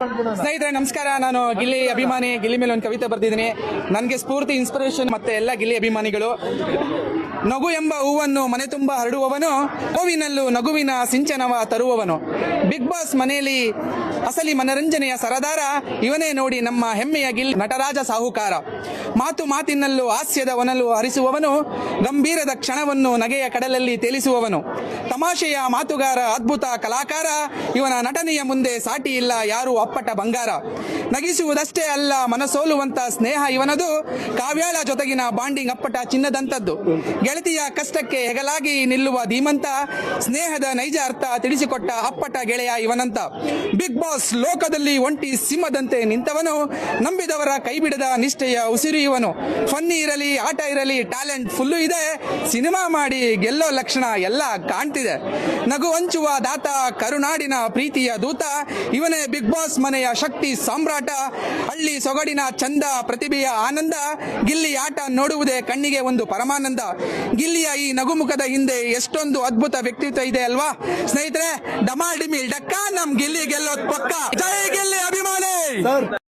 ಸ್ನೇಹಿತರೆ ನಮಸ್ಕಾರ. ನಾನು ಗಿಲ್ಲಿ ಅಭಿಮಾನಿ. ಗಿಲ್ಲಿ ಮೇಲೆ ಒಂದು ಕವಿತೆ ಬರೆದಿದ್ದೀನಿ. ನನಗೆ ಸ್ಫೂರ್ತಿ, ಇನ್ಸ್ಪಿರೇಷನ್ ಮತ್ತೆ ಎಲ್ಲ ಗಿಲ್ಲಿ ಅಭಿಮಾನಿಗಳು. ನಗು ಎಂಬ ಹೂವನ್ನು ಮನೆ ತುಂಬ ಹರಡುವವನು, ಹೂವಿನಲ್ಲೂ ನಗುವಿನ ಸಿಂಚನವ ತರುವವನು. ಬಿಗ್ ಬಾಸ್ ಮನೆಯಲ್ಲಿ ಅಸಲಿ ಮನರಂಜನೆಯ ಸರದಾರ ಇವನೇ ನೋಡಿ ನಮ್ಮ ಹೆಮ್ಮೆಯ ಗಿಲ್ಲಿ ನಟರಾಜ ಸಾಹುಕಾರ. ಮಾತು ಮಾತಿನಲ್ಲೂ ಹಾಸ್ಯದ ಒನಲು ಹರಿಸುವವನು, ಗಂಭೀರದ ಕ್ಷಣವನ್ನು ನಗೆಯ ಕಡಲಲ್ಲಿ ತೇಲಿಸುವವನು. ತಮಾಷೆಯ ಮಾತುಗಾರ, ಅದ್ಭುತ ಕಲಾಕಾರ. ಇವನ ನಟನೆಯ ಮುಂದೆ ಸಾಟಿ ಇಲ್ಲ ಯಾರು ಅಪ್ಪಟ ಬಂಗಾರ. ನಗಿಸುವುದಷ್ಟೇ ಅಲ್ಲ ಮನಸೋಲುವಂತ ಸ್ನೇಹ ಇವನದು, ಕಾವ್ಯಾಳ ಜೊತೆಗಿನ ಬಾಂಡಿಂಗ್ ಅಪ್ಪಟ ಚಿನ್ನದಂತದ್ದು. ಗೆಳತಿಯ ಕಷ್ಟಕ್ಕೆ ಹೆಗಲಾಗಿ ನಿಲ್ಲುವ ಧೀಮಂತ, ಸ್ನೇಹದ ನೈಜ ಅರ್ಥ ತಿಳಿಸಿಕೊಟ್ಟ ಅಪ್ಪಟ ಗೆಳೆಯ ಇವನಂತ. ಬಿಗ್ ಬಾಸ್ ಲೋಕದಲ್ಲಿ ಒಂಟಿ ಸಿಂಹದಂತೆ ನಿಂತವನು, ನಂಬಿದವರ ಕೈಬಿಡದ ನಿಷ್ಠೆಯ ಉಸಿರು ಇವನು. ಫನ್ನಿ ಇರಲಿ, ಆಟ ಇರಲಿ, ಟ್ಯಾಲೆಂಟ್ ಫುಲ್ಲು ಇದೆ. ಸಿನಿಮಾ ಮಾಡಿ ಗೆಲ್ಲೋ ಲಕ್ಷಣ ಎಲ್ಲ ಕಾಣ್ತಿದೆ. ನಗು ಹಂಚುವ ದಾತ, ಕರುನಾಡಿನ ಪ್ರೀತಿಯ ದೂತ ಇವನೇ ಬಿಗ್ ಬಾಸ್ ಮನೆಯ ಶಕ್ತಿ ಸಾಮ್ರಾಟ. ಹಳ್ಳಿ ಸೊಗಡಿನ ಚಂದ, ಪ್ರತಿಭೆಯ ಆನಂದ. ಗಿಲ್ಲಿ ಆಟ ನೋಡುವುದೇ ಕಣ್ಣಿಗೆ ಒಂದು ಪರಮಾನಂದ. ಗಿಲ್ಲಿಯ ಈ ನಗುಮುಖದ ಹಿಂದೆ ಎಷ್ಟೊಂದು ಅದ್ಭುತ ವ್ಯಕ್ತಿತ್ವ ಇದೆ ಅಲ್ವಾ ಸ್ನೇಹಿತರೆ. ಡಮಾಲ್ ಡಿಮಿಲ್ ಡಕ್ಕ, ನಮ್ ಗಿಲ್ಲಿ ಗೆಲ್ಲೋದ್ ಪಕ್ಕ. ಜೈ ಗಿಲ್ಲಿ ಅಭಿಮಾನಿ.